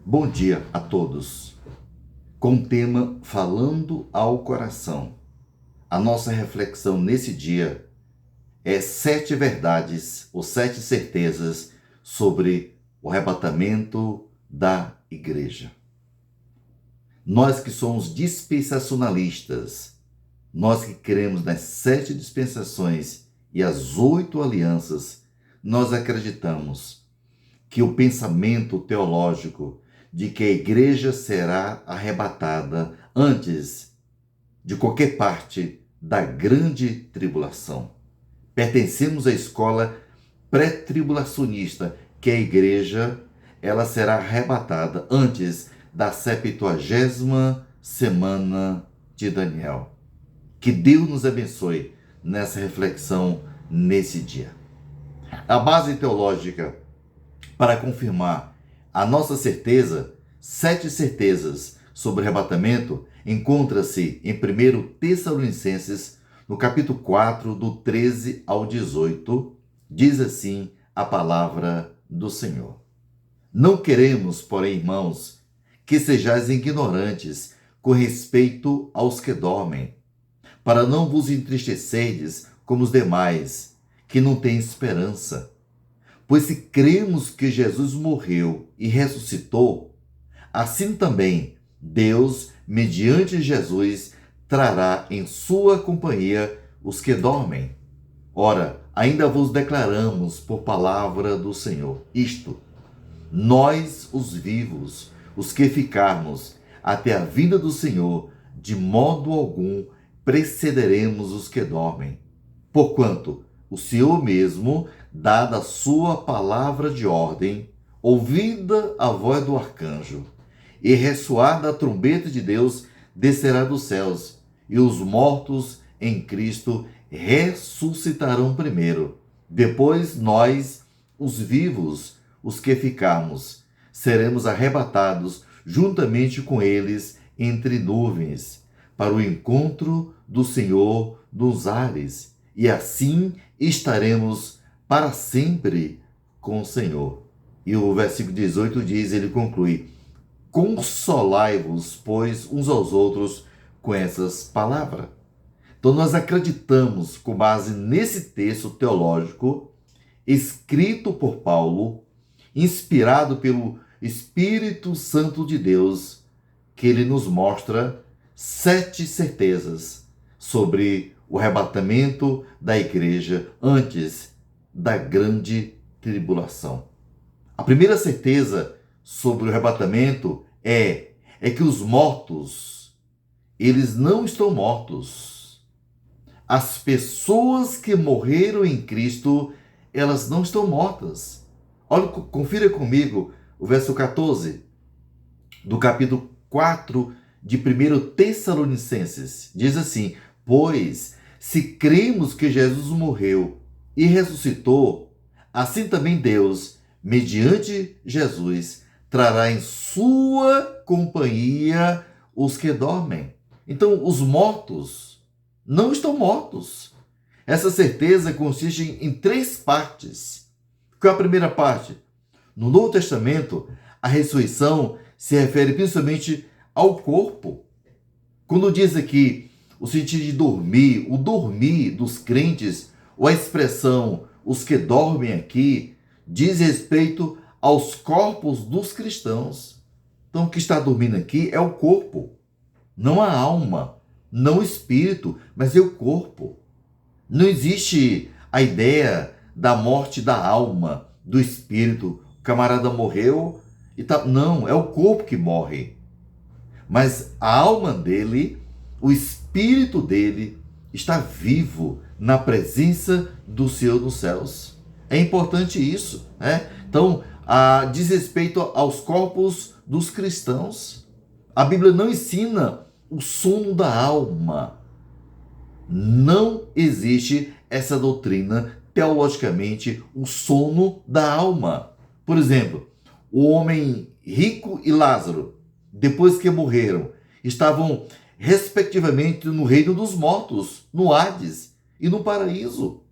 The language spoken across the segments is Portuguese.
Bom dia a todos. Com o tema Falando ao Coração. A nossa reflexão nesse dia é 7 verdades ou 7 certezas sobre o arrebatamento da igreja. Nós que somos dispensacionalistas, nós que cremos nas 7 dispensações e as 8 alianças, nós acreditamos que o pensamento teológico de que a igreja será arrebatada antes de qualquer parte da grande tribulação. Pertencemos à escola pré-tribulacionista, que a igreja ela será arrebatada antes da 70ª semana de Daniel. Que Deus nos abençoe nessa reflexão nesse dia. A base teológica para confirmar a nossa certeza, 7 certezas sobre o arrebatamento, encontra-se em 1 Tessalonicenses, no capítulo 4, do 13 ao 18, diz assim a palavra do Senhor. Não queremos, porém, irmãos, que sejais ignorantes com respeito aos que dormem, para não vos entristecerdes como os demais, que não têm esperança. Pois se cremos que Jesus morreu e ressuscitou, assim também Deus, mediante Jesus, trará em sua companhia os que dormem. Ora, ainda vos declaramos por palavra do Senhor isto: nós, os vivos, os que ficarmos até a vinda do Senhor, de modo algum precederemos os que dormem. Porquanto o Senhor mesmo, dada a sua palavra de ordem, ouvida a voz do arcanjo, e ressoada a trombeta de Deus, descerá dos céus, e os mortos em Cristo ressuscitarão primeiro. Depois nós, os vivos, os que ficarmos, seremos arrebatados juntamente com eles entre nuvens, para o encontro do Senhor nos ares, e assim estaremos para sempre com o Senhor. E o versículo 18 diz, ele conclui: consolai-vos, pois, uns aos outros com essas palavras. Então nós acreditamos, com base nesse texto teológico, escrito por Paulo, inspirado pelo Espírito Santo de Deus, que ele nos mostra 7 certezas sobre o arrebatamento da igreja antes da grande tribulação. A primeira certeza sobre o arrebatamento é que os mortos, eles não estão mortos. As pessoas que morreram em Cristo, elas não estão mortas. Olha, confira comigo o verso 14 do capítulo 4 de 1 Tessalonicenses. Diz assim: pois se cremos que Jesus morreu e ressuscitou, assim também Deus, mediante Jesus, trará em sua companhia os que dormem. Então, os mortos não estão mortos. Essa certeza consiste em 3 partes. Qual é a primeira parte? No Novo Testamento, a ressurreição se refere principalmente ao corpo. Quando diz aqui o sentido de dormir, o dormir dos crentes, ou a expressão os que dormem aqui, diz respeito aos corpos dos cristãos. Então, o que está dormindo aqui é o corpo, não a alma, não o espírito, mas é o corpo. Não existe a ideia da morte da alma, do espírito. O camarada morreu e tá... Não, é o corpo que morre. Mas a alma dele, o espírito dele, está vivo na presença do Senhor nos céus. É importante isso, né? Então, diz respeito aos corpos dos cristãos. A Bíblia não ensina o sono da alma. Não existe essa doutrina, teologicamente, o sono da alma. Por exemplo, o homem rico e Lázaro, depois que morreram, estavam respectivamente no reino dos mortos, no Hades e no paraíso.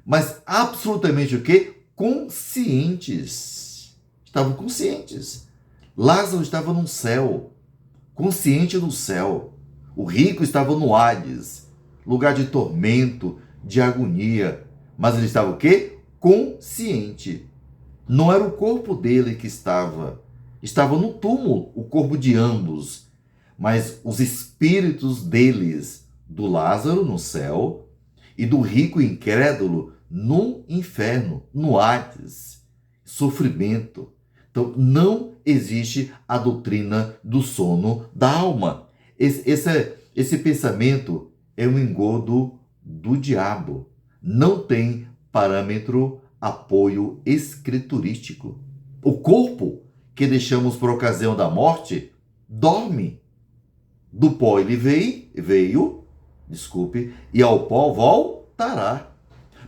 Mas absolutamente o quê? Conscientes. Estavam conscientes. Lázaro estava no céu, consciente do céu. O rico estava no Hades, lugar de tormento, de agonia. Mas ele estava o quê? Consciente. Não era o corpo dele que estava no túmulo, o corpo de ambos. Mas os espíritos deles, do Lázaro no céu e do rico incrédulo no inferno, no Hades, sofrimento. Então, não existe a doutrina do sono da alma. Esse pensamento é um engodo do diabo. Não tem parâmetro, apoio escriturístico. O corpo que deixamos por ocasião da morte dorme. Do pó ele veio, e ao pó voltará.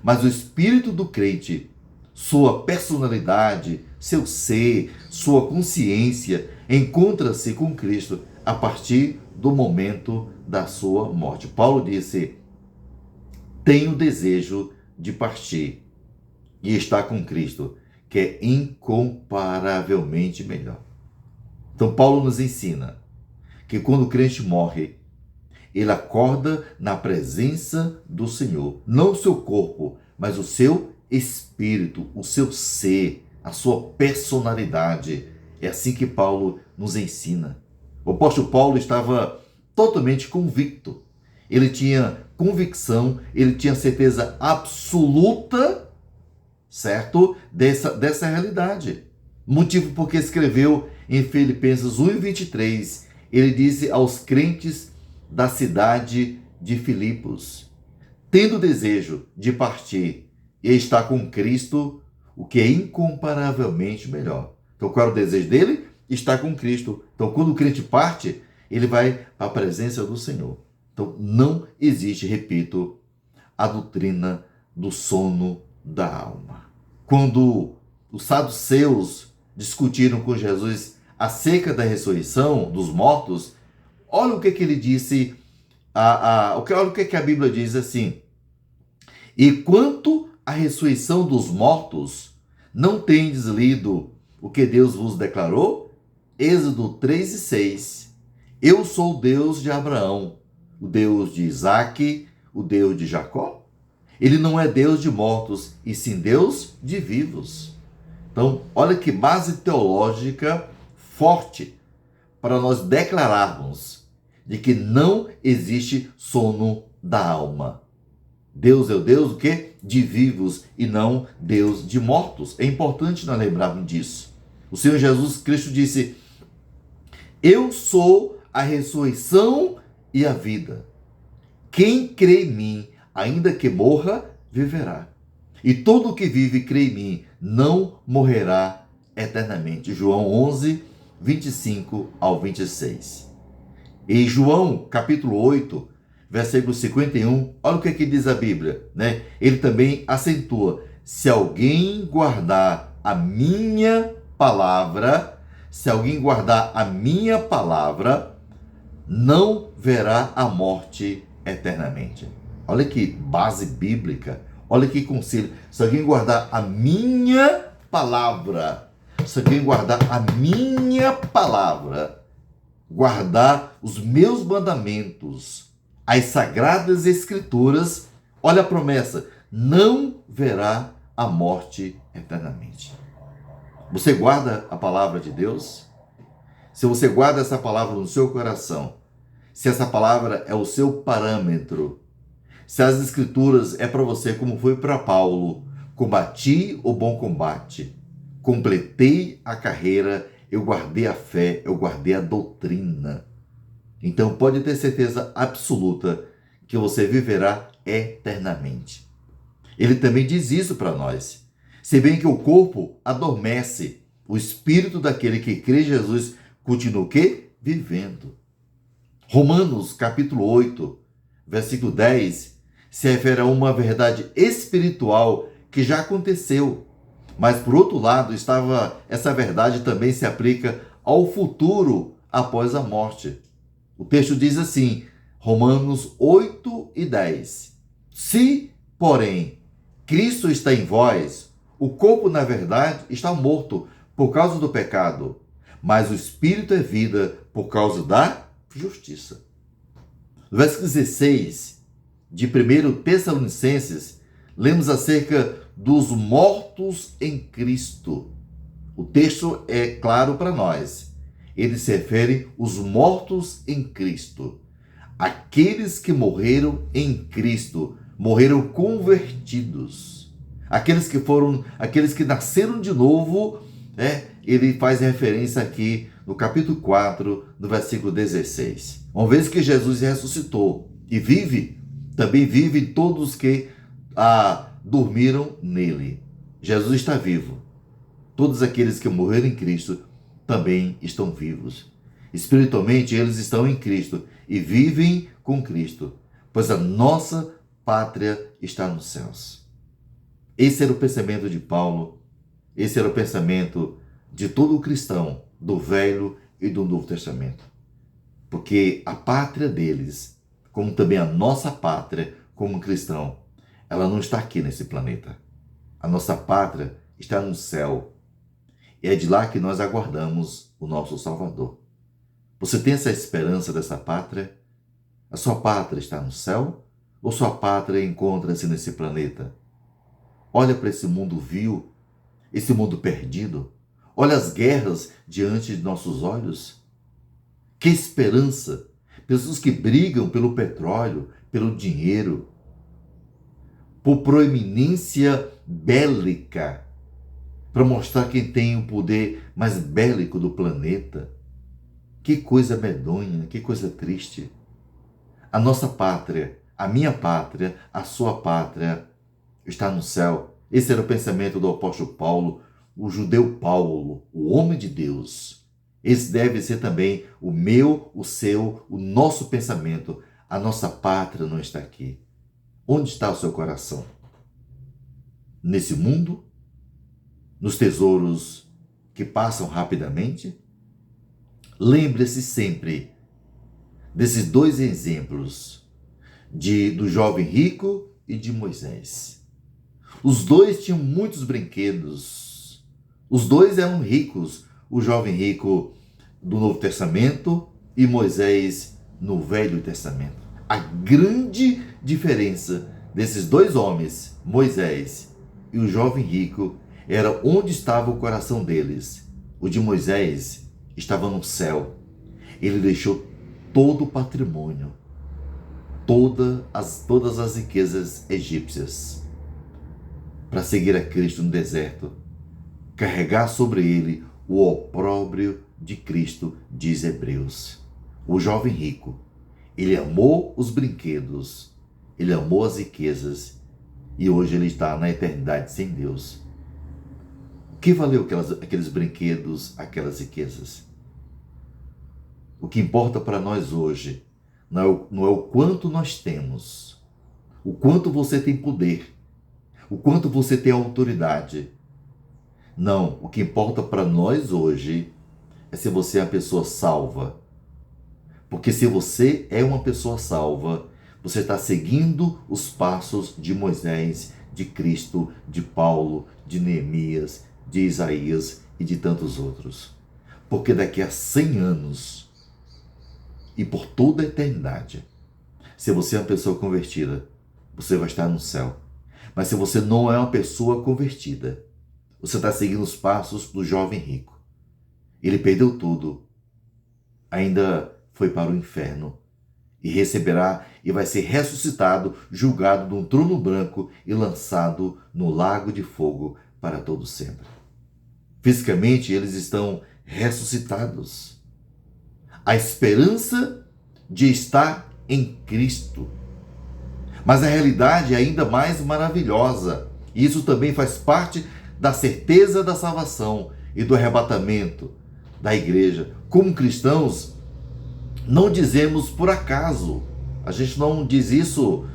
Mas o espírito do crente, sua personalidade, seu ser, sua consciência, encontra-se com Cristo a partir do momento da sua morte. Paulo disse: tenho desejo de partir e estar com Cristo, que é incomparavelmente melhor. Então Paulo nos ensina que quando o crente morre, ele acorda na presença do Senhor. Não o seu corpo, mas o seu espírito, o seu ser, a sua personalidade. É assim que Paulo nos ensina. O apóstolo Paulo estava totalmente convicto. Ele tinha convicção, ele tinha certeza absoluta, certo? Dessa realidade. Motivo porque escreveu em Filipenses 1:23, ele disse aos crentes da cidade de Filipos: tendo desejo de partir e estar com Cristo, o que é incomparavelmente melhor. Então, qual era o desejo dele? Estar com Cristo. Então, quando o crente parte, ele vai para a presença do Senhor. Então, não existe, repito, a doutrina do sono da alma. Quando os saduceus discutiram com Jesus acerca da ressurreição dos mortos, olha o que ele disse, olha o que a Bíblia diz assim: e quanto à ressurreição dos mortos, não tendes lido o que Deus vos declarou? Êxodo 3:6. Eu sou o Deus de Abraão, o Deus de Isaque, o Deus de Jacó. Ele não é Deus de mortos, e sim Deus de vivos. Então, olha que base teológica forte para nós declararmos de que não existe sono da alma. Deus é o Deus o quê? De vivos e não Deus de mortos. É importante nós lembrarmos disso. O Senhor Jesus Cristo disse: eu sou a ressurreição e a vida. Quem crê em mim, ainda que morra, viverá. E todo o que vive e crê em mim não morrerá eternamente. João 11:25-26. Em João, capítulo 8, versículo 51, olha o que diz a Bíblia, né? Ele também acentua: se alguém guardar a minha palavra, não verá a morte eternamente. Olha que base bíblica, olha que conselho. Se alguém guardar a minha palavra, guardar os meus mandamentos, as sagradas escrituras, olha a promessa: não verá a morte eternamente. Você guarda a palavra de Deus? Se você guarda essa palavra no seu coração, se essa palavra é o seu parâmetro, se as escrituras é para você como foi para Paulo: combati o bom combate, completei a carreira, eu guardei a fé, eu guardei a doutrina. Então pode ter certeza absoluta que você viverá eternamente. Ele também diz isso para nós. Se bem que o corpo adormece, o espírito daquele que crê em Jesus continua o quê? Vivendo. Romanos capítulo 8, versículo 10, se refere a uma verdade espiritual que já aconteceu. Mas, por outro lado, essa verdade também se aplica ao futuro após a morte. O texto diz assim, Romanos 8:10. Se, porém, Cristo está em vós, o corpo, na verdade, está morto por causa do pecado, mas o Espírito é vida por causa da justiça. No verso 16 de 1 Tessalonicenses, lemos acerca dos mortos em Cristo. O texto é claro para nós. Ele se refere aos mortos em Cristo. Aqueles que morreram em Cristo, morreram convertidos. Aqueles que nasceram de novo, ele faz referência aqui no capítulo 4, no versículo 16. Uma vez que Jesus ressuscitou e vive, também vivem todos que dormiram nele. Jesus está vivo. Todos aqueles que morreram em Cristo também estão vivos. Espiritualmente, eles estão em Cristo e vivem com Cristo, pois a nossa pátria está nos céus. Esse era o pensamento de Paulo, esse era o pensamento de todo cristão do Velho e do Novo Testamento. Porque a pátria deles, como também a nossa pátria como cristão, ela não está aqui nesse planeta. A nossa pátria está no céu. E é de lá que nós aguardamos o nosso Salvador. Você tem essa esperança dessa pátria? A sua pátria está no céu? Ou sua pátria encontra-se nesse planeta? Olha para esse mundo vil, esse mundo perdido. Olha as guerras diante de nossos olhos. Que esperança! Pessoas que brigam pelo petróleo, pelo dinheiro, por proeminência bélica, para mostrar quem tem o poder mais bélico do planeta. Que coisa medonha, que coisa triste. A nossa pátria, a minha pátria, a sua pátria está no céu. Esse era o pensamento do apóstolo Paulo, o judeu Paulo, o homem de Deus. Esse deve ser também o meu, o seu, o nosso pensamento. A nossa pátria não está aqui. Onde está o seu coração? Nesse mundo? Nos tesouros que passam rapidamente? Lembre-se sempre desses dois exemplos, do jovem rico e de Moisés. Os dois tinham muitos brinquedos. Os dois eram ricos. O jovem rico do Novo Testamento e Moisés no Velho Testamento. A grande diferença desses dois homens, Moisés e o jovem rico, era onde estava o coração deles. O de Moisés estava no céu. Ele deixou todo o patrimônio, todas as riquezas egípcias, para seguir a Cristo no deserto, carregar sobre ele o opróbrio de Cristo, diz Hebreus. O jovem rico, ele amou os brinquedos, ele amou as riquezas e hoje ele está na eternidade sem Deus. O que valeu aqueles brinquedos, aquelas riquezas? O que importa para nós hoje não é o quanto nós temos, o quanto você tem poder, o quanto você tem autoridade. Não, o que importa para nós hoje é se você é uma pessoa salva. Porque se você é uma pessoa salva, você está seguindo os passos de Moisés, de Cristo, de Paulo, de Neemias, de Isaías e de tantos outros. Porque daqui a 100 anos e por toda a eternidade, se você é uma pessoa convertida, você vai estar no céu. Mas se você não é uma pessoa convertida, você está seguindo os passos do jovem rico. Ele perdeu tudo, ainda foi para o inferno e receberá e vai ser ressuscitado, julgado num trono branco e lançado no lago de fogo para todo sempre. Fisicamente, eles estão ressuscitados. A esperança de estar em Cristo. Mas a realidade é ainda mais maravilhosa. E isso também faz parte da certeza da salvação e do arrebatamento da igreja. Como cristãos, não dizemos por acaso. A gente não diz isso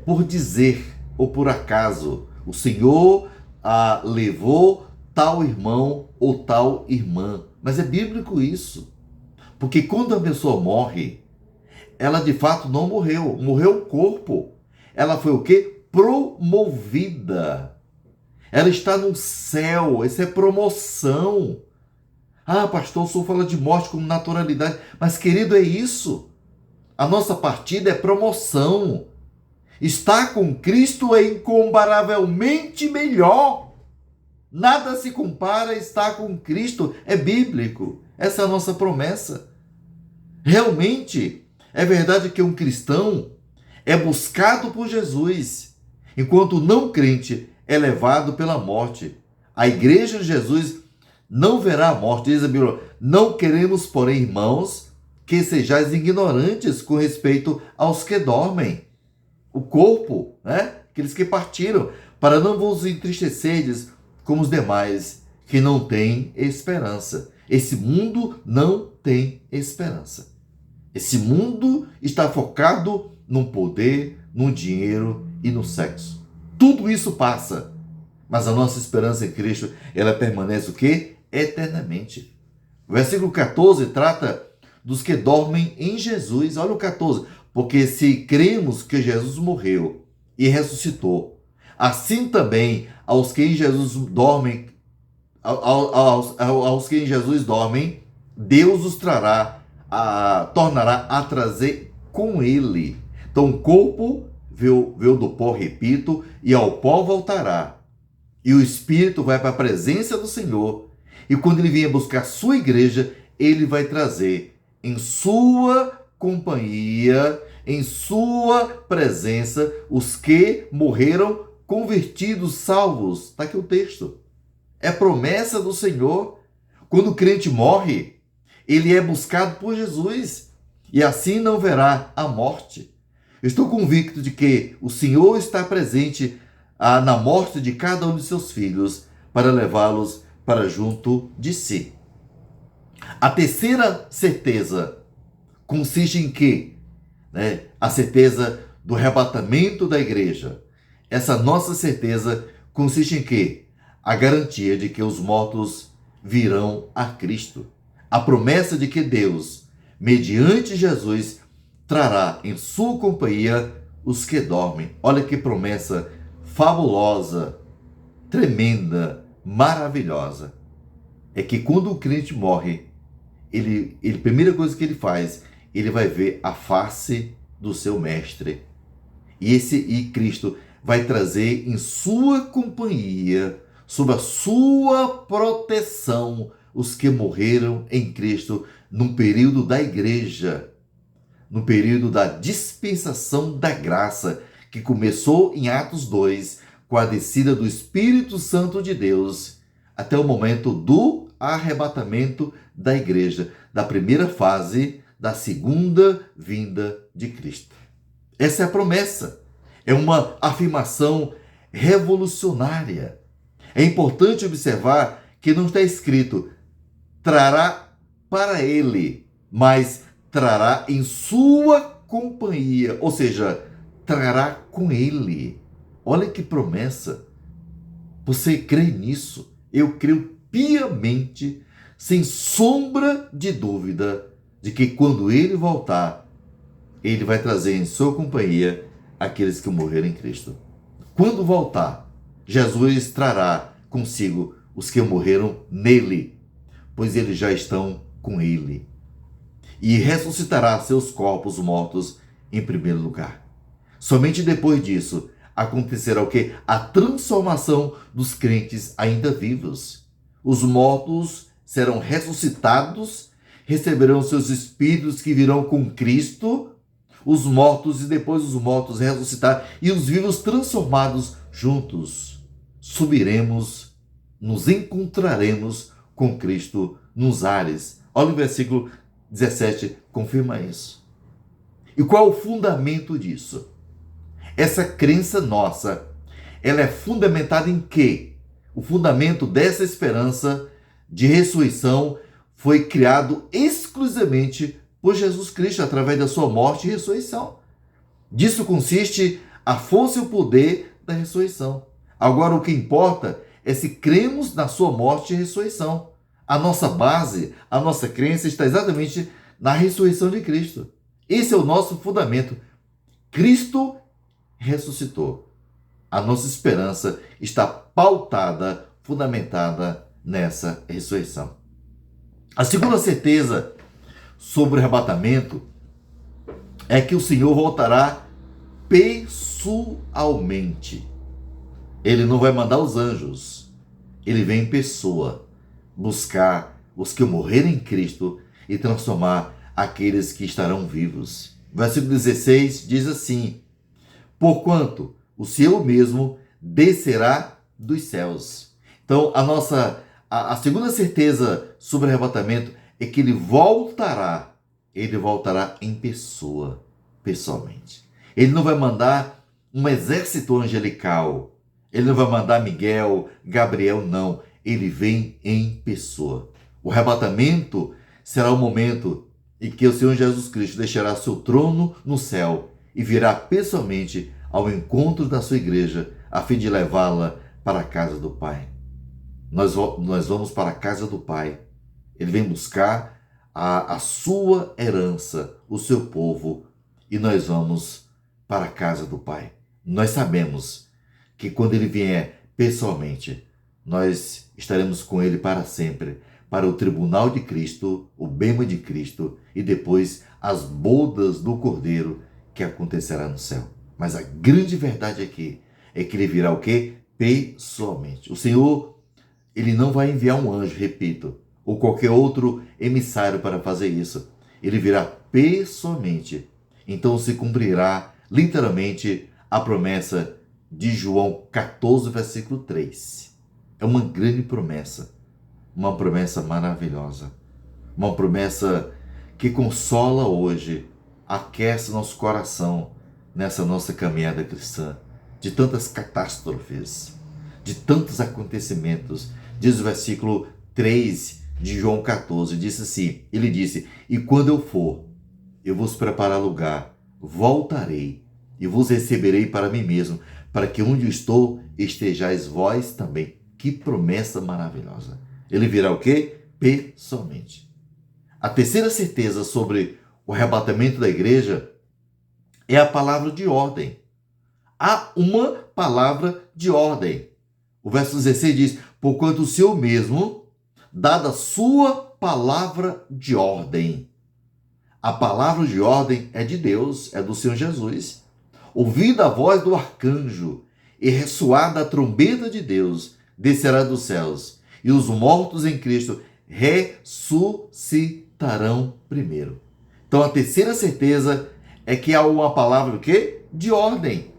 por dizer ou por acaso. O Senhor levou tal irmão ou tal irmã. Mas é bíblico isso. Porque quando a pessoa morre, ela de fato não morreu. Morreu o corpo. Ela foi o quê? Promovida. Ela está no céu. Isso é promoção. Ah, pastor, o senhor fala de morte como naturalidade. Mas, querido, é isso. A nossa partida é promoção. Estar com Cristo é incomparavelmente melhor. Nada se compara a estar com Cristo. É bíblico. Essa é a nossa promessa. Realmente, é verdade que um cristão é buscado por Jesus, enquanto o não crente é levado pela morte. A igreja de Jesus não verá a morte, diz a Bíblia. Não queremos, porém, irmãos, que sejais ignorantes com respeito aos que dormem. O corpo, né? Aqueles que partiram, para não vos entristecerdes como os demais, que não têm esperança. Esse mundo não tem esperança. Esse mundo está focado no poder, no dinheiro e no sexo. Tudo isso passa, mas a nossa esperança em Cristo, ela permanece o quê? Eternamente. O versículo 14 trata dos que dormem em Jesus. Olha o 14. Porque se cremos que Jesus morreu e ressuscitou, assim também aos que em Jesus dormem, aos que em Jesus dormem, Deus os tornará a trazer com ele. Então o corpo veio do pó, repito, e ao pó voltará. E o Espírito vai para a presença do Senhor. E quando ele vier buscar sua igreja, ele vai trazer em sua companhia, em sua presença, os que morreram convertidos, salvos. Está aqui o texto. É promessa do Senhor. Quando o crente morre, ele é buscado por Jesus. E assim não verá a morte. Eu estou convicto de que o Senhor está presente na morte de cada um de seus filhos para levá-los para junto de si. A terceira certeza consiste em quê? A certeza do arrebatamento da igreja. Essa nossa certeza consiste em quê? A garantia de que os mortos virão a Cristo. A promessa de que Deus, mediante Jesus, trará em sua companhia os que dormem. Olha que promessa fabulosa, tremenda, maravilhosa. É que quando o crente morre, a primeira coisa que ele faz, ele vai ver a face do seu mestre. E Cristo vai trazer em sua companhia, sob a sua proteção, os que morreram em Cristo no período da igreja, no período da dispensação da graça, que começou em Atos 2, com a descida do Espírito Santo de Deus, até o momento do arrebatamento da igreja, da primeira fase da segunda vinda de Cristo. Essa é a promessa. É uma afirmação revolucionária. É importante observar que não está escrito trará para ele, mas trará em sua companhia, ou seja, trará com ele. Olha que promessa. Você crê nisso? Eu creio piamente, sem sombra de dúvida, de que quando ele voltar, ele vai trazer em sua companhia aqueles que morreram em Cristo. Quando voltar, Jesus trará consigo os que morreram nele, pois eles já estão com ele. E ressuscitará seus corpos mortos em primeiro lugar. Somente depois disso acontecerá o quê? A transformação dos crentes ainda vivos. Os mortos serão ressuscitados, receberão seus espíritos que virão com Cristo, os mortos e depois os mortos ressuscitar e os vivos transformados juntos. Subiremos, nos encontraremos com Cristo nos ares. Olha o versículo 17, confirma isso. E qual é o fundamento disso? Essa crença nossa, ela é fundamentada em quê? O fundamento dessa esperança de ressurreição foi criado exclusivamente por Jesus Cristo, através da sua morte e ressurreição. Disso consiste a força e o poder da ressurreição. Agora, o que importa é se cremos na sua morte e ressurreição. A nossa base, a nossa crença está exatamente na ressurreição de Cristo. Esse é o nosso fundamento. Cristo ressuscitou. A nossa esperança está pautada, fundamentada nessa ressurreição. A segunda certeza sobre o arrebatamento é que o Senhor voltará pessoalmente. Ele não vai mandar os anjos, ele vem em pessoa buscar os que morreram em Cristo e transformar aqueles que estarão vivos. Versículo 16 diz assim: porquanto o Senhor mesmo descerá dos céus. Então, a segunda certeza sobre o arrebatamento é que ele voltará em pessoa, pessoalmente. Ele não vai mandar um exército angelical, ele não vai mandar Miguel, Gabriel, não. Ele vem em pessoa. O arrebatamento será o momento em que o Senhor Jesus Cristo deixará seu trono no céu e virá pessoalmente ao encontro da sua igreja, a fim de levá-la para a casa do Pai. Nós vamos para a casa do Pai. Ele vem buscar a sua herança, o seu povo, e nós vamos para a casa do Pai. Nós sabemos que quando ele vier pessoalmente, nós estaremos com ele para sempre, para o tribunal de Cristo, o bema de Cristo e depois as bodas do Cordeiro que acontecerá no céu. Mas a grande verdade aqui é que ele virá o quê? Pessoalmente. O Senhor, ele não vai enviar um anjo, repito, ou qualquer outro emissário para fazer isso. Ele virá pessoalmente. Então se cumprirá literalmente a promessa de João 14, versículo 3. É uma grande promessa, uma promessa maravilhosa, uma promessa que consola hoje, aquece nosso coração nessa nossa caminhada cristã, de tantas catástrofes, de tantos acontecimentos. Diz o versículo 3 de João 14, disse assim, ele disse: e quando eu for, eu vos preparar lugar, voltarei e vos receberei para mim mesmo, para que onde eu estou estejais vós também. Que promessa maravilhosa. Ele virá o quê? Pessoalmente. A terceira certeza sobre o arrebatamento da igreja é a palavra de ordem. Há uma palavra de ordem. O verso 16 diz: porquanto o Senhor mesmo, dada a sua palavra de ordem. A palavra de ordem é de Deus, é do Senhor Jesus. Ouvida a voz do arcanjo e ressoada a trombeta de Deus, descerá dos céus, e os mortos em Cristo ressuscitarão primeiro. Então a terceira certeza é que há uma palavra o quê? De ordem.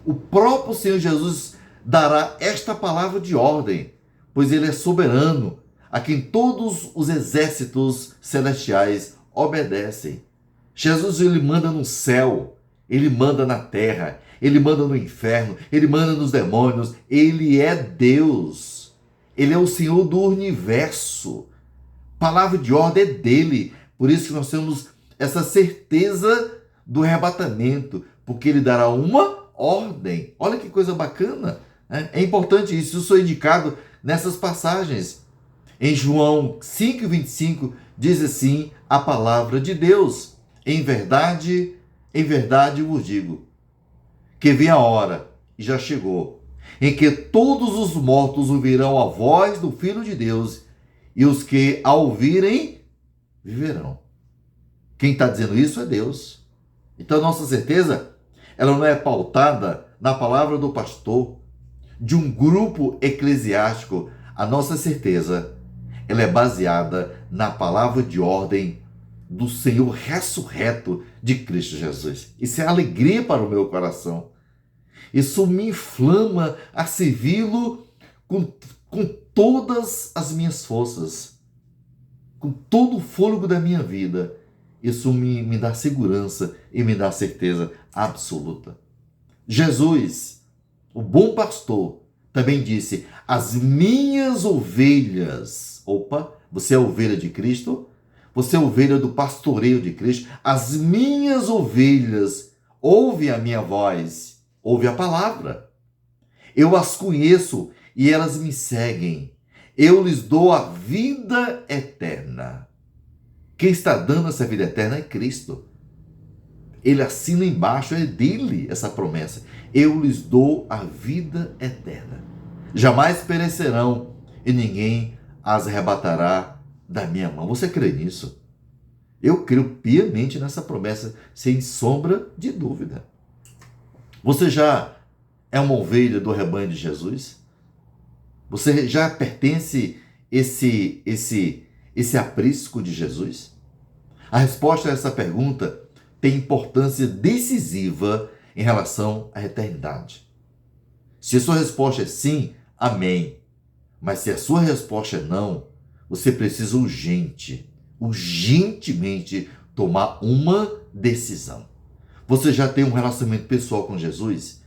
O próprio Senhor Jesus dará esta palavra de ordem, pois ele é soberano, a quem todos os exércitos celestiais obedecem. Jesus, ele manda no céu, ele manda na terra, ele manda no inferno, ele manda nos demônios, ele é Deus, ele é o Senhor do universo. Palavra de ordem é dele, por isso que nós temos essa certeza do arrebatamento, porque ele dará uma ordem. Olha que coisa bacana, né? É importante isso, eu sou indicado nessas passagens. Em João 5,25 diz assim a palavra de Deus: em verdade vos digo, que vem a hora, e já chegou, em que todos os mortos ouvirão a voz do Filho de Deus, e os que a ouvirem viverão. Quem está dizendo isso é Deus. Então nossa certeza, ela não é pautada na palavra do pastor, de um grupo eclesiástico. A nossa certeza, ela é baseada na palavra de ordem do Senhor ressurreto de Cristo Jesus. Isso é alegria para o meu coração. Isso me inflama a servi-lo com todas as minhas forças, com todo o fôlego da minha vida. Isso me dá segurança e me dá certeza absoluta. Jesus, o bom pastor, também disse: as minhas ovelhas. Opa, você é ovelha de Cristo? Você é ovelha do pastoreio de Cristo? As minhas ovelhas ouvem a minha voz, ouvem a palavra. Eu as conheço e elas me seguem. Eu lhes dou a vida eterna. Quem está dando essa vida eterna é Cristo. Ele assina embaixo, é dele essa promessa. Eu lhes dou a vida eterna. Jamais perecerão e ninguém as arrebatará da minha mão. Você crê nisso? Eu creio piamente nessa promessa, sem sombra de dúvida. Você já é uma ovelha do rebanho de Jesus? Você já pertence esse aprisco de Jesus? A resposta a essa pergunta tem importância decisiva em relação à eternidade. Se a sua resposta é sim, amém. Mas se a sua resposta é não, você precisa urgentemente tomar uma decisão. Você já tem um relacionamento pessoal com Jesus?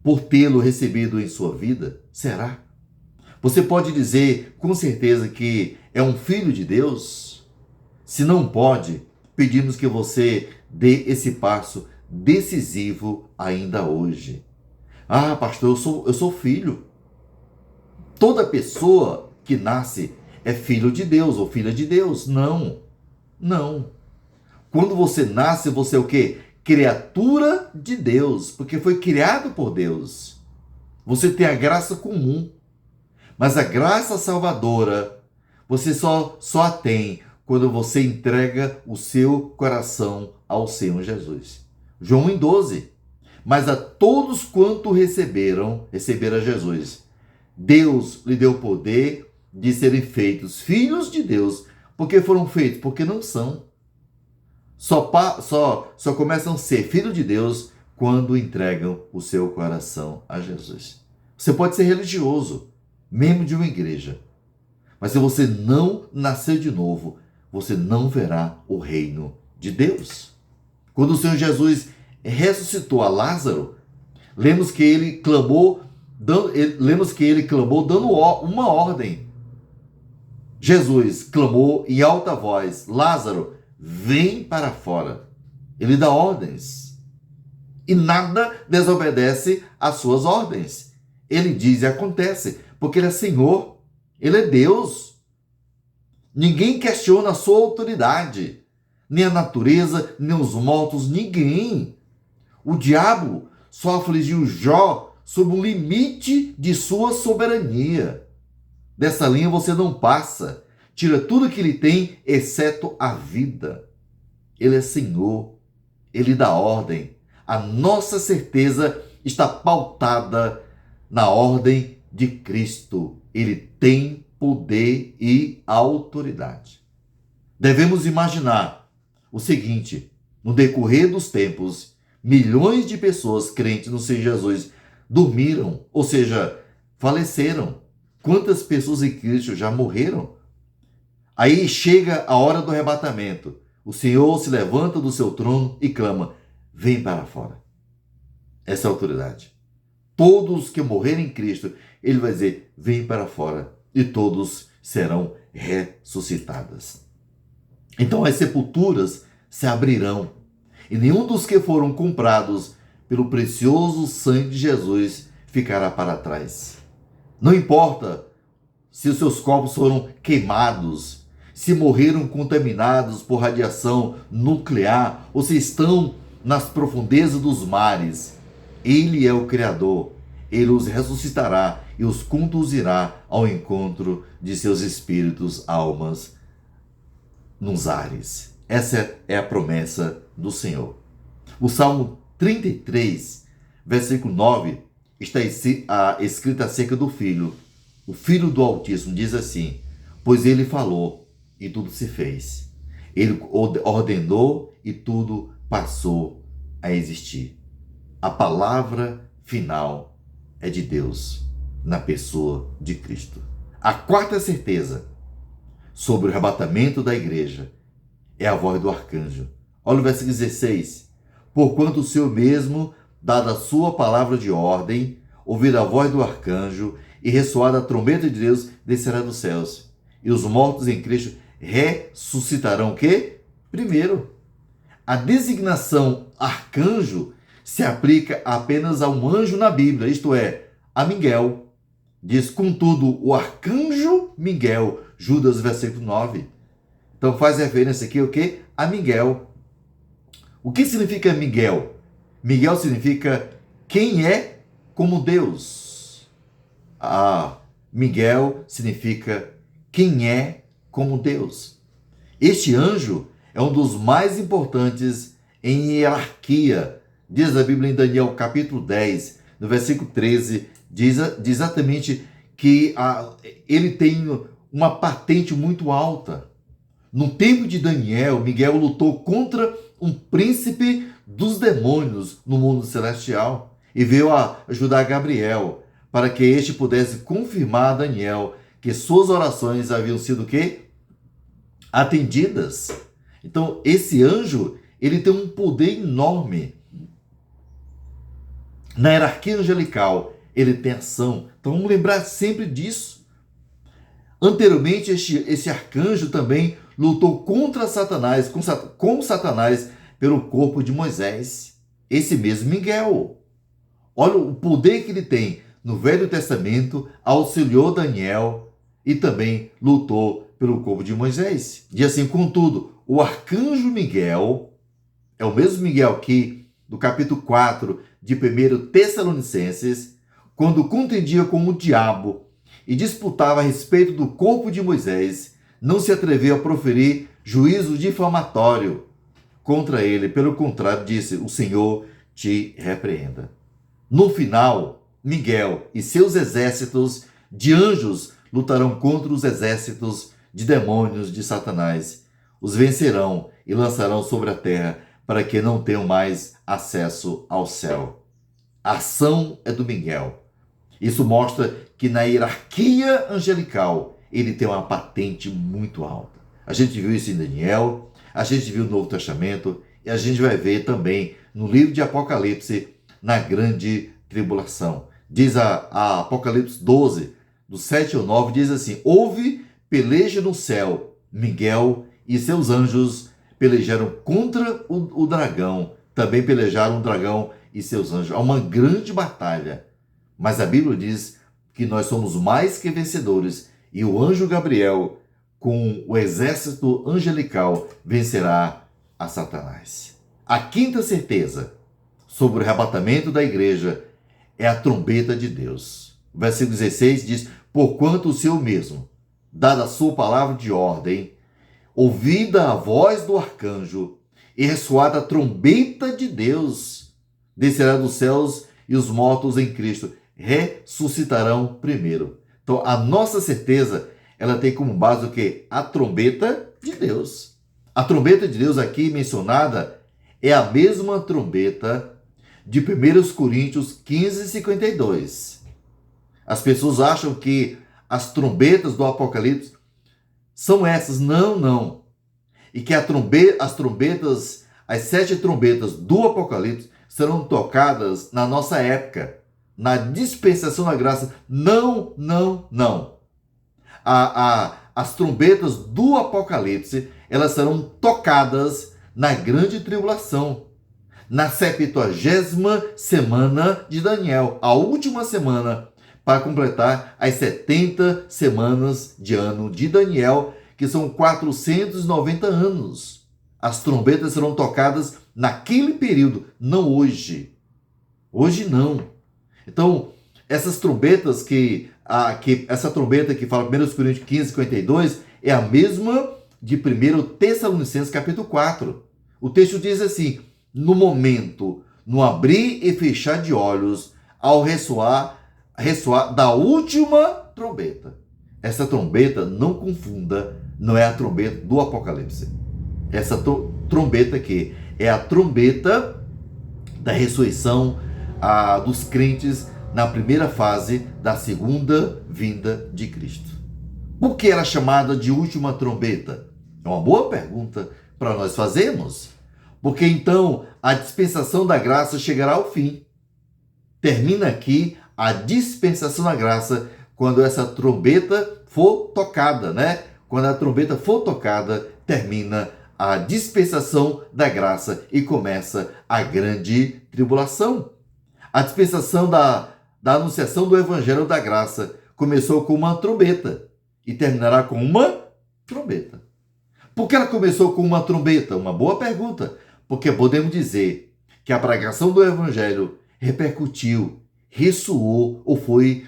Por tê-lo recebido em sua vida? Será? Você pode dizer com certeza que é um filho de Deus? Se não pode, pedimos que você dê esse passo decisivo ainda hoje. Ah, pastor, eu sou filho. Toda pessoa que nasce é filho de Deus ou filha de Deus. Não. Quando você nasce, você é o quê? Criatura de Deus, porque foi criado por Deus. Você tem a graça comum, mas a graça salvadora você só a tem quando você entrega o seu coração ao Senhor Jesus. João 1,12. Mas a todos quanto receberam Jesus, Deus lhe deu poder de serem feitos filhos de Deus. Por que foram feitos? Porque não são. Só começam a ser filhos de Deus quando entregam o seu coração a Jesus. Você pode ser religioso, membro de uma igreja, mas se você não nascer de novo, você não verá o reino de Deus. Quando o Senhor Jesus ressuscitou a Lázaro, lemos que ele clamou dando uma ordem. Jesus clamou em alta voz: Lázaro, vem para fora. Ele dá ordens. E nada desobedece às suas ordens. Ele diz e acontece, porque ele é Senhor, ele é Deus. Ninguém questiona a sua autoridade, nem a natureza, nem os mortos, ninguém. O diabo só afligiu Jó sob o limite de sua soberania. Dessa linha você não passa. Tira tudo que ele tem, exceto a vida. Ele é Senhor. Ele dá ordem. A nossa certeza está pautada na ordem de Cristo. Ele tem poder e autoridade. Devemos imaginar o seguinte: no decorrer dos tempos, milhões de pessoas crentes no Senhor Jesus dormiram, ou seja, faleceram. Quantas pessoas em Cristo já morreram? Aí chega a hora do arrebatamento. O Senhor se levanta do seu trono e clama: vem para fora. Essa é a autoridade. Todos que morrerem em Cristo, ele vai dizer: vem para fora. E todos serão ressuscitados. Então as sepulturas se abrirão. E nenhum dos que foram comprados pelo precioso sangue de Jesus ficará para trás. Não importa se os seus corpos foram queimados, se morreram contaminados por radiação nuclear ou se estão nas profundezas dos mares. Ele é o Criador. Ele os ressuscitará e os conduzirá ao encontro de seus espíritos, almas, nos ares. Essa é a promessa do Senhor. O Salmo 33, versículo 9, está escrito acerca do Filho. O Filho do Altíssimo diz assim: pois ele falou e tudo se fez. Ele ordenou e tudo passou a existir. A palavra final é de Deus, na pessoa de Cristo. A quarta certeza sobre o arrebatamento da igreja é a voz do arcanjo. Olha o versículo 16. Porquanto o Senhor mesmo, dada a sua palavra de ordem, ouvida a voz do arcanjo e ressoada a trombeta de Deus, descerá dos céus. E os mortos em Cristo ressuscitarão o quê? Primeiro. A designação arcanjo se aplica apenas a um anjo na Bíblia, isto é, a Miguel. Diz, contudo, o arcanjo Miguel, Judas, versículo 9. Então faz referência aqui o quê? A Miguel. O que significa Miguel? Miguel significa quem é como Deus. Miguel significa quem é como Deus. Este anjo é um dos mais importantes em hierarquia. Diz a Bíblia em Daniel capítulo 10, no versículo 13, diz exatamente que ele tem uma patente muito alta. No tempo de Daniel, Miguel lutou contra um príncipe dos demônios no mundo celestial e veio a ajudar Gabriel para que este pudesse confirmar a Daniel que suas orações haviam sido o quê? Atendidas. Então, esse anjo, ele tem um poder enorme. Na hierarquia angelical, ele tem ação. Então, vamos lembrar sempre disso. Anteriormente, esse arcanjo também lutou contra Satanás, com Satanás, pelo corpo de Moisés. Esse mesmo Miguel. Olha o poder que ele tem. No Velho Testamento, auxiliou Daniel e também lutou pelo corpo de Moisés. E assim, contudo, o arcanjo Miguel é o mesmo Miguel que, do capítulo 4 de 1 Tessalonicenses, quando contendia com o diabo e disputava a respeito do corpo de Moisés, não se atreveu a proferir juízo difamatório contra ele. Pelo contrário, disse: o Senhor te repreenda. No final, Miguel e seus exércitos de anjos lutarão contra os exércitos de demônios de Satanás. Os vencerão e lançarão sobre a terra para que não tenham mais acesso ao céu. A ação é do Miguel. Isso mostra que na hierarquia angelical ele tem uma patente muito alta. A gente viu isso em Daniel, a gente viu no Novo Testamento e a gente vai ver também no livro de Apocalipse, na grande tribulação. Diz a Apocalipse 12, do 7 ao 9, diz assim: houve peleja no céu, Miguel e seus anjos pelejaram contra o dragão, também pelejaram o dragão e seus anjos. Há uma grande batalha, mas a Bíblia diz que nós somos mais que vencedores e o anjo Gabriel, com o exército angelical, vencerá a Satanás. A quinta certeza sobre o arrebatamento da igreja é a trombeta de Deus. O versículo 16 diz: porquanto o Senhor mesmo, dada a sua palavra de ordem, ouvida a voz do arcanjo e ressoada a trombeta de Deus, descerá dos céus e os mortos em Cristo ressuscitarão primeiro. Então, a nossa certeza, ela tem como base o quê? A trombeta de Deus. A trombeta de Deus aqui mencionada é a mesma trombeta de 1 Coríntios 15, 52. As pessoas acham que as trombetas do Apocalipse são essas. Não, não. E que as 7 trombetas do Apocalipse serão tocadas na nossa época, na dispensação da graça. Não, não, não. As trombetas do Apocalipse, elas serão tocadas na grande tribulação, na 70ª semana de Daniel, a última semana para completar as 70 semanas de ano de Daniel, que são 490 anos. As trombetas serão tocadas naquele período, não hoje. Hoje não. Então, essas trombetas essa trombeta que fala 1 Coríntios 15, 52, é a mesma de 1 Tessalonicenses capítulo 4. O texto diz assim: no momento, no abrir e fechar de olhos, ao ressoar da última trombeta. Essa trombeta, não confunda, não é a trombeta do Apocalipse. Essa trombeta aqui é a trombeta da ressurreição dos crentes na primeira fase da segunda vinda de Cristo. Por que ela é chamada de última trombeta? É uma boa pergunta para nós fazermos. Porque então a dispensação da graça chegará ao fim. Termina aqui a dispensação da graça quando essa trombeta for tocada, né? Quando a trombeta for tocada, termina a dispensação da graça e começa a grande tribulação. A dispensação da anunciação do evangelho da graça começou com uma trombeta e terminará com uma trombeta. Por que ela começou com uma trombeta? Uma boa pergunta. Porque podemos dizer que a pregação do evangelho repercutiu, ressoou ou foi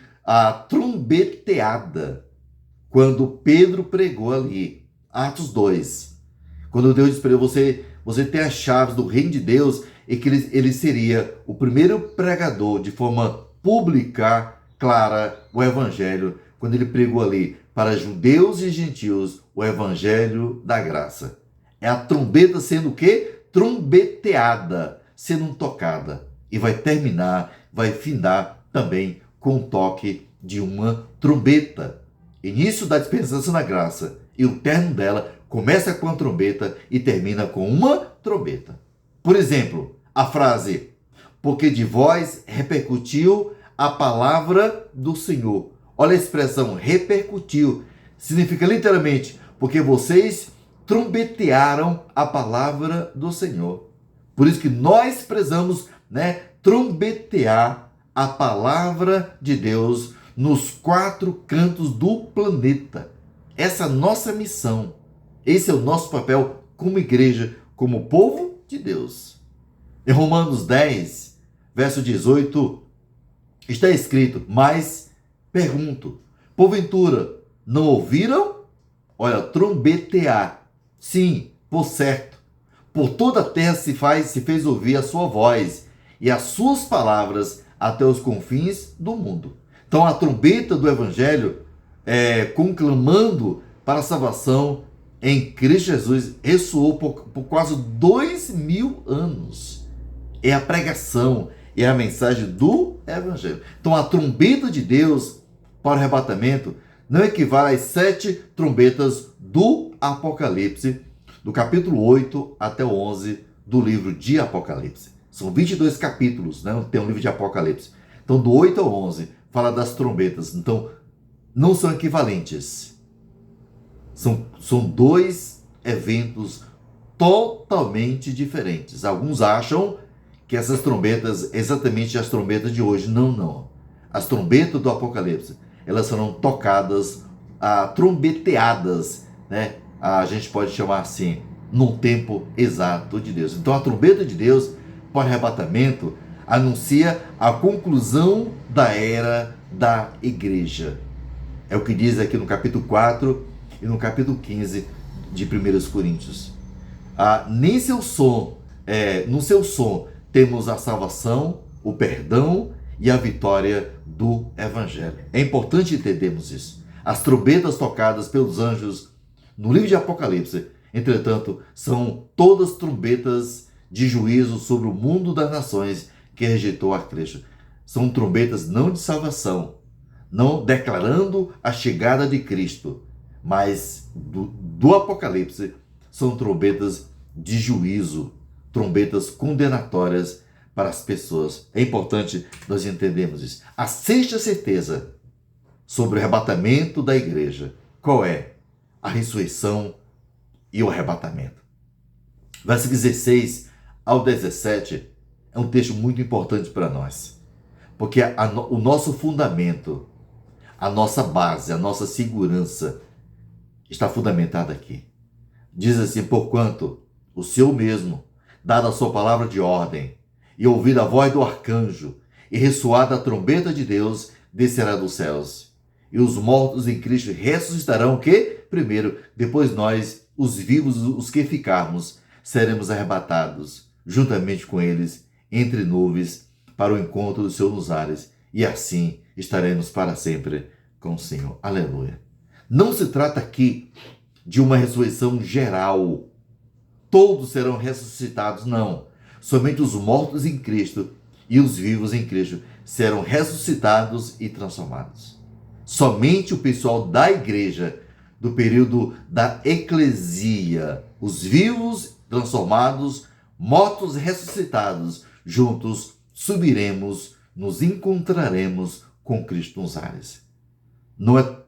trombeteada quando Pedro pregou ali, Atos 2, quando Deus disse para ele, você tem as chaves do reino de Deus, e que ele seria o primeiro pregador de forma pública, clara, o evangelho, quando ele pregou ali para judeus e gentios o evangelho da graça. É a trombeta sendo o quê? Trombeteada, sendo tocada. E vai terminar, vai findar também com o toque de uma trombeta. Início da dispensação da graça e o término dela começa com a trombeta e termina com uma trombeta. Por exemplo, a frase, porque de vós repercutiu a palavra do Senhor. Olha a expressão, repercutiu. Significa literalmente, porque vocês trombetearam a palavra do Senhor. Por isso que nós precisamos, trombetear a palavra de Deus nos 4 cantos do planeta. Essa é a nossa missão. Esse é o nosso papel como igreja, como povo de Deus. Em Romanos 10, verso 18, está escrito, mas pergunto, porventura, não ouviram? Olha, trombetear. Sim, por certo. Por toda a terra se fez ouvir a sua voz e as suas palavras até os confins do mundo. Então a trombeta do evangelho, conclamando para a salvação em Cristo Jesus, ressoou por quase 2000 anos. É a pregação, é a mensagem do evangelho. Então a trombeta de Deus para o arrebatamento não equivale às 7 trombetas do Apocalipse, do capítulo 8 até o 11 do livro de Apocalipse. São 22 capítulos, tem um livro de Apocalipse. Então do 8 ao 11 fala das trombetas. Então não são equivalentes. São 2 eventos totalmente diferentes. Alguns acham que essas trombetas, exatamente as trombetas de hoje, não. As trombetas do Apocalipse, elas serão tocadas, trombeteadas, a gente pode chamar assim, no tempo exato de Deus. Então a trombeta de Deus para o arrebatamento anuncia a conclusão da era da igreja. É o que diz aqui no capítulo 4 e no capítulo 15 de 1 Coríntios. No seu som temos a salvação, o perdão e a vitória do evangelho. É importante entendermos isso. As trombetas tocadas pelos anjos no livro de Apocalipse, entretanto, são todas trombetas de juízo sobre o mundo das nações que rejeitou a Cristo. São trombetas não de salvação, não declarando a chegada de Cristo, mas do Apocalipse são trombetas de juízo, trombetas condenatórias para as pessoas. É importante nós entendermos isso. A 6ª certeza sobre o arrebatamento da igreja, qual é? A ressurreição e o arrebatamento. Versículo 16 ao 17 é um texto muito importante para nós, porque o nosso fundamento, a nossa base, a nossa segurança está fundamentada aqui. Diz assim, porquanto o Senhor mesmo, dada a sua palavra de ordem, e ouvida a voz do arcanjo, e ressoada a trombeta de Deus, descerá dos céus. E os mortos em Cristo ressuscitarão o quê? Primeiro, depois nós, os vivos, os que ficarmos, seremos arrebatados, juntamente com eles, entre nuvens, para o encontro do Senhor nos ares, e assim estaremos para sempre com o Senhor. Aleluia. Não se trata aqui de uma ressurreição geral. Todos serão ressuscitados, não. Somente os mortos em Cristo e os vivos em Cristo serão ressuscitados e transformados. Somente o pessoal da igreja, do período da eclesia, os vivos transformados, mortos ressuscitados, juntos subiremos, nos encontraremos com Cristo nos ares. Não é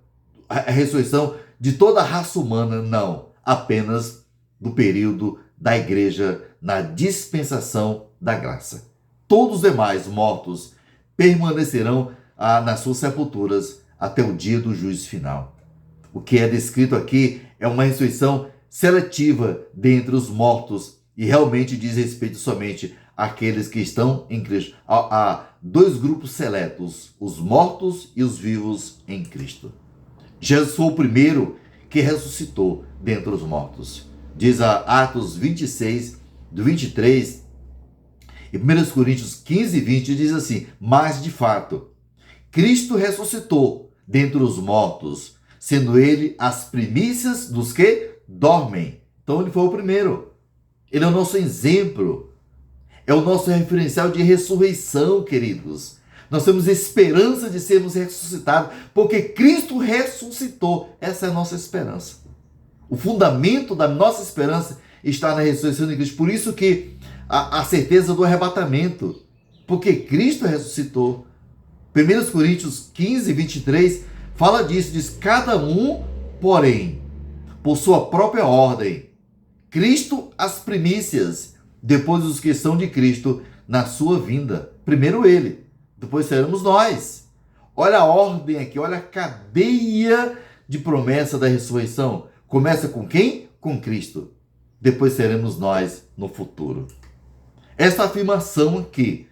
a ressurreição de toda a raça humana, não. Apenas do período da igreja na dispensação da graça. Todos os demais mortos permanecerão nas suas sepulturas até o dia do juízo final. O que é descrito aqui é uma ressurreição seletiva dentre os mortos e realmente diz respeito somente àqueles que estão em Cristo. Há 2 grupos seletos, os mortos e os vivos em Cristo. Jesus foi o primeiro que ressuscitou dentre os mortos. Diz a Atos 26, do 23, e 1 Coríntios 15, 20, diz assim: mas de fato, Cristo ressuscitou dentre os mortos, sendo ele as primícias dos que dormem. Então ele foi o primeiro. Ele é o nosso exemplo. É o nosso referencial de ressurreição, queridos. Nós temos esperança de sermos ressuscitados, porque Cristo ressuscitou. Essa é a nossa esperança. O fundamento da nossa esperança está na ressurreição de Cristo. Por isso que a certeza do arrebatamento, porque Cristo ressuscitou. 1 Coríntios 15, 23 fala disso, diz: cada um, porém, por sua própria ordem, Cristo as primícias, depois os que são de Cristo na sua vinda. Primeiro ele, depois seremos nós. Olha a ordem aqui, olha a cadeia de promessa da ressurreição. Começa com quem? Com Cristo. Depois seremos nós no futuro. Esta afirmação aqui,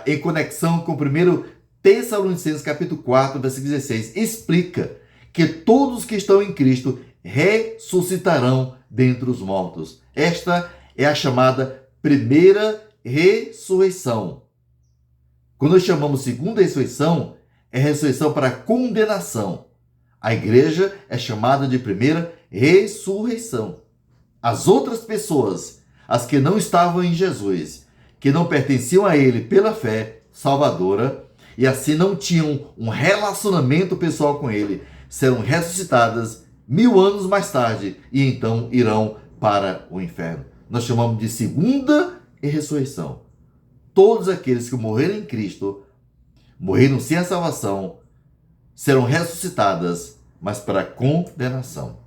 em conexão com o 1 Tessalonicenses capítulo 4, versículo 16, explica que todos que estão em Cristo ressuscitarão dentre os mortos. Esta é a chamada primeira ressurreição. Quando nós chamamos segunda ressurreição, é ressurreição para condenação. A igreja é chamada de primeira ressurreição. As outras pessoas, as que não estavam em Jesus, que não pertenciam a ele pela fé salvadora, e assim não tinham um relacionamento pessoal com ele, serão ressuscitadas 1000 anos mais tarde e então irão para o inferno. Nós chamamos de segunda ressurreição. Todos aqueles que morreram em Cristo, morreram sem a salvação, serão ressuscitadas, mas para condenação.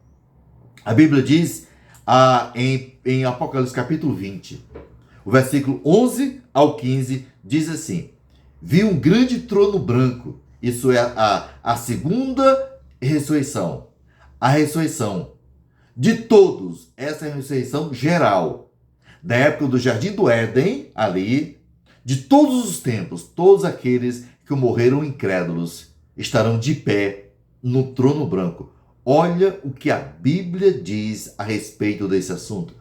A Bíblia diz em Apocalipse capítulo 20, o versículo 11 ao 15, diz assim: vi um grande trono branco, isso é a segunda ressurreição, a ressurreição de todos, essa é a ressurreição geral, da época do Jardim do Éden, ali, de todos os tempos, todos aqueles que morreram incrédulos estarão de pé no trono branco. Olha o que a Bíblia diz a respeito desse assunto.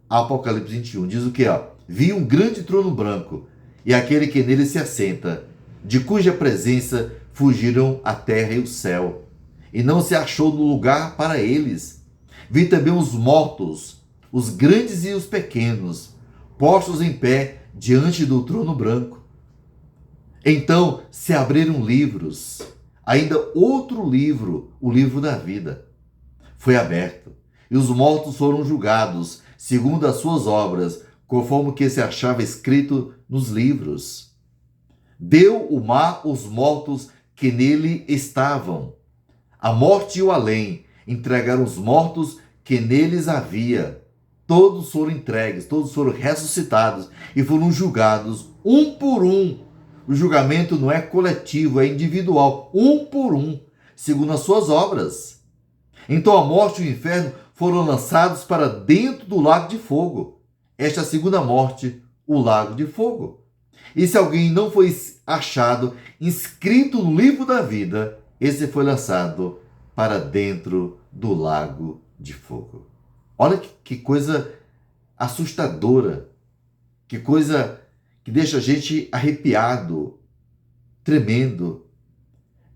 Apocalipse 21 diz o que? Vi um grande trono branco e aquele que nele se assenta, de cuja presença fugiram a terra e o céu, e não se achou no lugar para eles. Vi também os mortos, os grandes e os pequenos, postos em pé diante do trono branco. Então se abriram livros, ainda outro livro, o livro da vida, foi aberto, e os mortos foram julgados, segundo as suas obras, conforme o que se achava escrito nos livros. Deu o mar os mortos que nele estavam. A morte e o além entregaram os mortos que neles havia. Todos foram entregues, todos foram ressuscitados e foram julgados um por um. O julgamento não é coletivo, é individual, um por um, segundo as suas obras. Então a morte e o inferno foram lançados para dentro do lago de fogo. Esta é a segunda morte, o lago de fogo. E se alguém não foi achado inscrito no livro da vida, esse foi lançado para dentro do lago de fogo. Olha que coisa assustadora, que coisa que deixa a gente arrepiado, tremendo.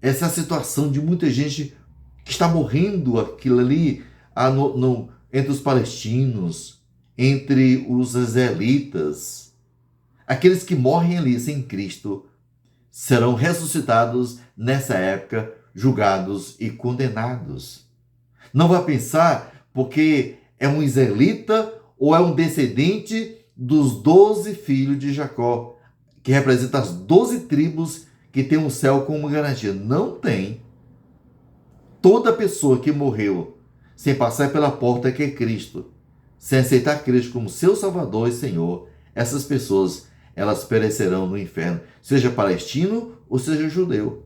Essa é a situação de muita gente que está morrendo aquilo ali entre os palestinos, entre os israelitas. Aqueles que morrem ali sem Cristo serão ressuscitados nessa época, julgados e condenados. Não vai pensar porque é um israelita ou é um descendente dos 12 filhos de Jacó, que representa as 12 tribos que tem o céu como garantia. Não tem. Toda pessoa que morreu sem passar pela porta que é Cristo, sem aceitar Cristo como seu Salvador e Senhor, essas pessoas, elas perecerão no inferno, seja palestino ou seja judeu.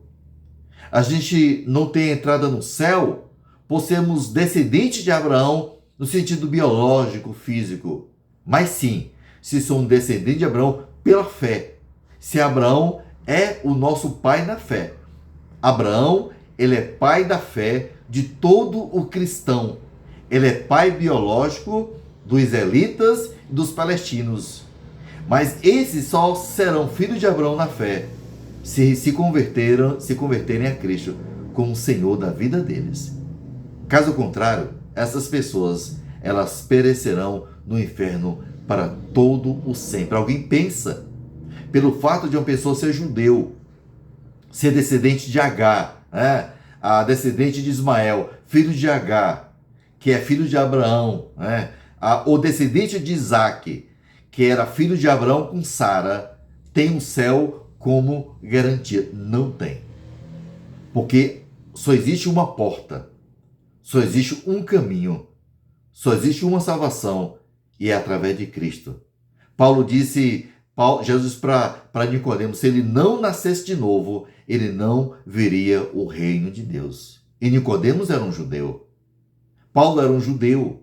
A gente não tem entrada no céu por sermos descendentes de Abraão no sentido biológico, físico, mas sim, se somos descendentes de Abraão pela fé. Se Abraão é o nosso pai na fé. Abraão ele é pai da fé de todo o cristão. Ele é pai biológico dos israelitas e dos palestinos. Mas esses só serão filhos de Abraão na fé se converterem a Cristo como Senhor da vida deles. Caso contrário, essas pessoas, elas perecerão no inferno para todo o sempre. Alguém pensa, pelo fato de uma pessoa ser judeu, ser descendente de Agar, a descendente de Ismael, filho de Agar, que é filho de Abraão, o descendente de Isaac, que era filho de Abraão com Sara, tem o céu como garantia? Não tem. Porque só existe uma porta, só existe um caminho, só existe uma salvação, e é através de Cristo. Jesus para Nicodemos, se ele não nascesse de novo, ele não veria o reino de Deus. E Nicodemos era um judeu. Paulo era um judeu,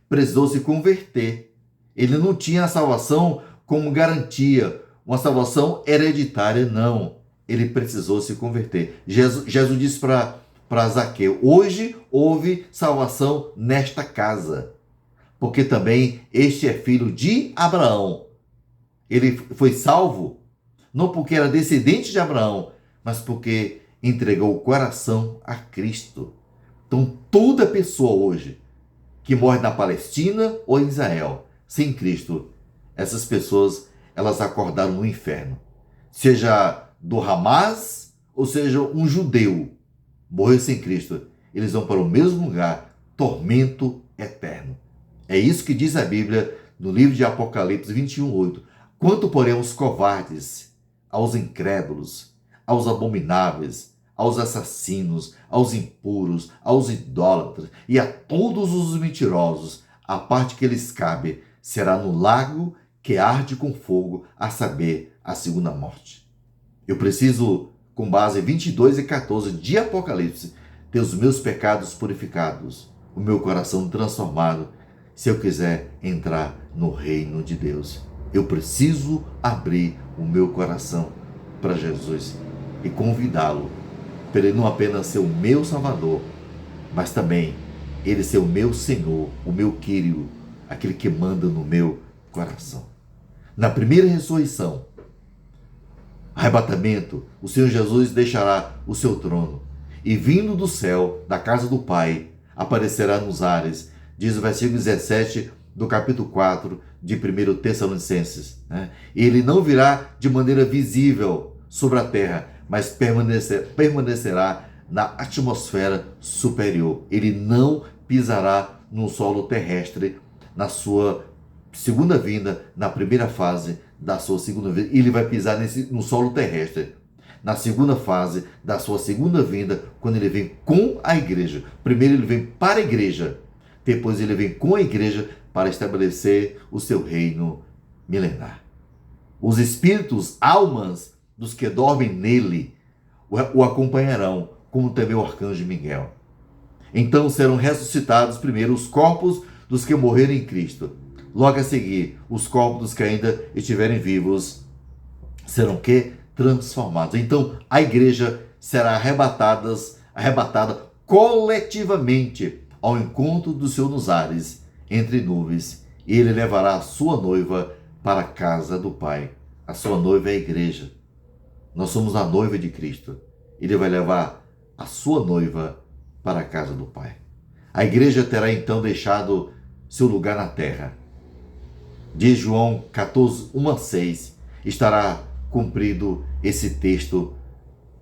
precisou se converter. Ele não tinha a salvação como garantia, uma salvação hereditária, não. Ele precisou se converter. Jesus disse para Zaqueu: hoje houve salvação nesta casa, porque também este é filho de Abraão. Ele foi salvo, não porque era descendente de Abraão, mas porque entregou o coração a Cristo. Então, toda pessoa hoje que morre na Palestina ou em Israel, sem Cristo, essas pessoas, elas acordaram no inferno. Seja do Hamas, ou seja um judeu, morreu sem Cristo, eles vão para o mesmo lugar, tormento eterno. É isso que diz a Bíblia no livro de Apocalipse 21:8. Quanto, porém, aos covardes, aos incrédulos, aos abomináveis, aos assassinos, aos impuros, aos idólatras e a todos os mentirosos, a parte que lhes cabe será no lago que arde com fogo, a saber, a segunda morte. Eu preciso, com base em 22:14 de Apocalipse, ter os meus pecados purificados, o meu coração transformado, se eu quiser entrar no reino de Deus. Eu preciso abrir o meu coração para Jesus e convidá-lo para ele não apenas ser o meu Salvador, mas também ele ser o meu Senhor, o meu Quírio, aquele que manda no meu coração. Na primeira ressurreição, arrebatamento, o Senhor Jesus deixará o seu trono e, vindo do céu, da casa do Pai, aparecerá nos ares, diz o versículo 17 do capítulo 4 de 1 Tessalonicenses. Ele não virá de maneira visível sobre a terra, mas permanecerá na atmosfera superior. Ele não pisará no solo terrestre na sua segunda vinda, na primeira fase da sua segunda vinda. Ele vai pisar no solo terrestre na segunda fase da sua segunda vinda, quando ele vem com a igreja. Primeiro ele vem para a igreja, depois ele vem com a igreja para estabelecer o seu reino milenar. Os espíritos, almas dos que dormem nele, o acompanharão, como também o arcanjo Miguel. Então serão ressuscitados primeiro os corpos dos que morreram em Cristo. Logo a seguir, os corpos dos que ainda estiverem vivos serão transformados. Então a igreja será arrebatada coletivamente ao encontro do Senhor nos ares, entre nuvens, e ele levará a sua noiva para a casa do Pai. A sua noiva é a igreja. Nós somos a noiva de Cristo. Ele vai levar a sua noiva para a casa do Pai. A igreja terá então deixado seu lugar na terra. Diz João 14:1-6, estará cumprido esse texto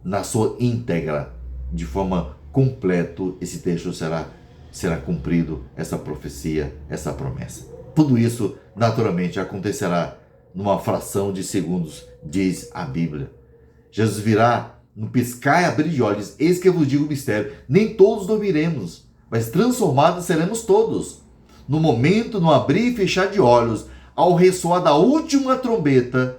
na sua íntegra, de forma completa. Esse texto será cumprido, essa profecia, essa promessa. Tudo isso naturalmente acontecerá numa fração de segundos, diz a Bíblia. Jesus virá no piscar e abrir de olhos. Eis que eu vos digo o mistério: nem todos dormiremos, mas transformados seremos todos. No momento, no abrir e fechar de olhos, ao ressoar da última trombeta,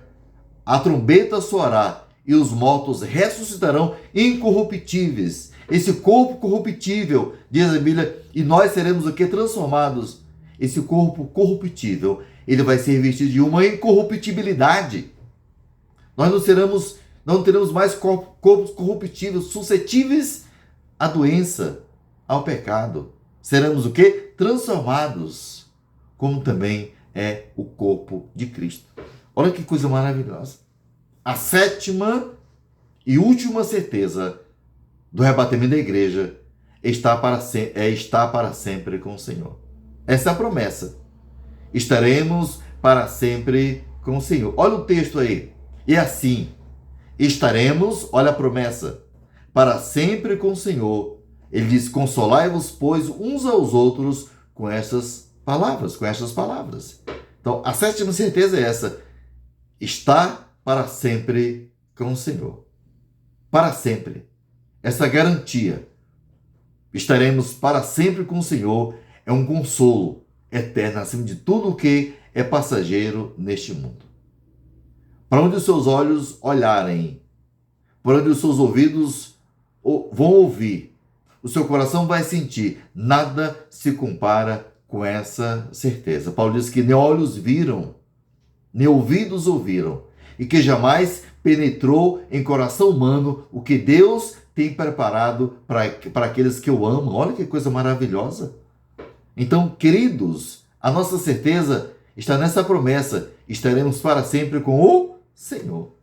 a trombeta soará e os mortos ressuscitarão incorruptíveis. Esse corpo corruptível, diz a Bíblia, e nós seremos o que? Transformados. Esse corpo corruptível, ele vai ser revestido de uma incorruptibilidade. Nós não teremos mais corpos corruptíveis, suscetíveis à doença, ao pecado. Seremos o quê? Transformados, como também é o corpo de Cristo. Olha que coisa maravilhosa. A sétima e última certeza do arrebatamento da igreja está para sempre com o Senhor. Essa é a promessa. Estaremos para sempre com o Senhor. Olha o texto aí. E assim, estaremos, olha a promessa, para sempre com o Senhor. Ele diz, consolai-vos, pois, uns aos outros com estas palavras, Então, a sétima certeza é essa. Estar para sempre com o Senhor. Para sempre. Essa garantia. Estaremos para sempre com o Senhor é um consolo eterno acima de tudo o que é passageiro neste mundo. Para onde os seus olhos olharem, para onde os seus ouvidos vão ouvir, o seu coração vai sentir, nada se compara com essa certeza. Paulo diz que nem olhos viram, nem ouvidos ouviram, e que jamais penetrou em coração humano o que Deus tem preparado para aqueles que o amam. Olha que coisa maravilhosa. Então, queridos, a nossa certeza está nessa promessa. Estaremos para sempre com o Senhor.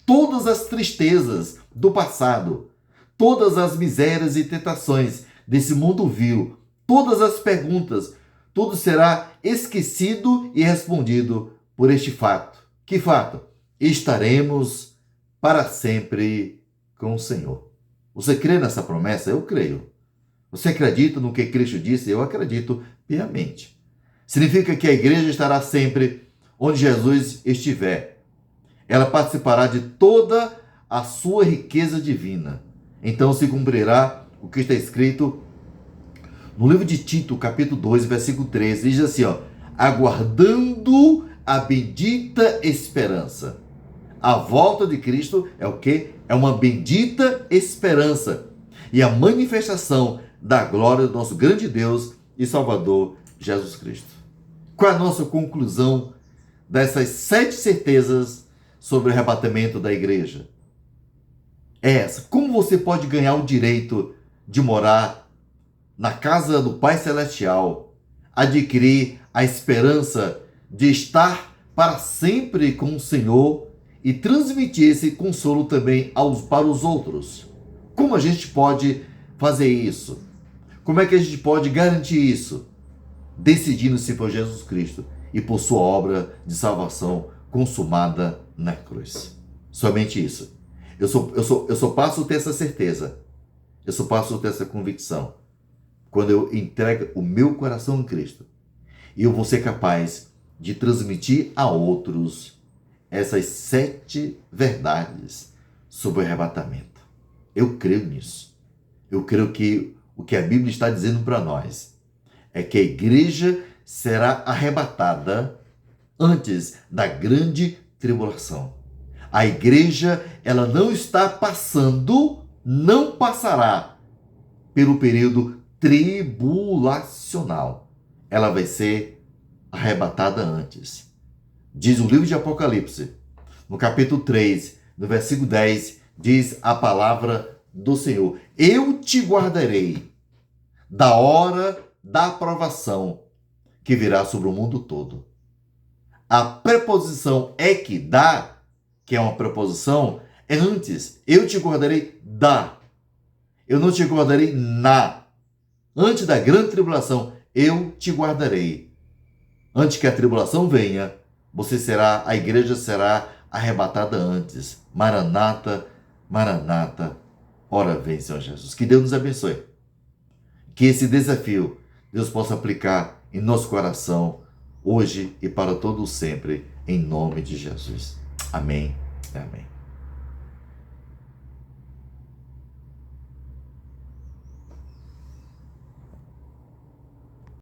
Todas as tristezas do passado, todas as misérias e tentações desse mundo vil, todas as perguntas, tudo será esquecido e respondido por este fato. Que fato? Estaremos para sempre com o Senhor. Você crê nessa promessa? Eu creio. Você acredita no que Cristo disse? Eu acredito piamente. Significa que a igreja estará sempre onde Jesus estiver. Ela participará de toda a sua riqueza divina. Então se cumprirá o que está escrito no livro de Tito, capítulo 2, versículo 13. Diz assim, aguardando a bendita esperança. A volta de Cristo é o quê? É uma bendita esperança e a manifestação da glória do nosso grande Deus e Salvador Jesus Cristo. Qual é a nossa conclusão dessas 7 certezas sobre o arrebatamento da igreja? É essa. Como você pode ganhar o direito de morar na casa do Pai Celestial, adquirir a esperança de estar para sempre com o Senhor e transmitir esse consolo também para os outros? Como a gente pode fazer isso? Como é que a gente pode garantir isso? Decidindo-se por Jesus Cristo e por sua obra de salvação consumada na cruz. Somente isso. Eu só passo a ter essa certeza. Eu só passo a ter essa convicção quando eu entrego o meu coração em Cristo. E eu vou ser capaz de transmitir a outros essas 7 verdades sobre o arrebatamento. Eu creio nisso. Eu creio que o que a Bíblia está dizendo para nós é que a igreja será arrebatada antes da grande tribulação. A igreja, ela não está passando, não passará pelo período tribulacional. Ela vai ser arrebatada antes. Diz o livro de Apocalipse, no capítulo 3, no versículo 10, diz a palavra do Senhor: eu te guardarei da hora da aprovação que virá sobre o mundo todo. A preposição dá, que é uma preposição, é antes. Eu te guardarei da. Eu não te guardarei na. Antes da grande tribulação, eu te guardarei. Antes que a tribulação venha, a igreja será arrebatada antes. Maranata, Maranata, ora vem, Senhor Jesus. Que Deus nos abençoe. Que esse desafio Deus possa aplicar em nosso coração hoje e para todo sempre, em nome de Jesus. Amém. Amém.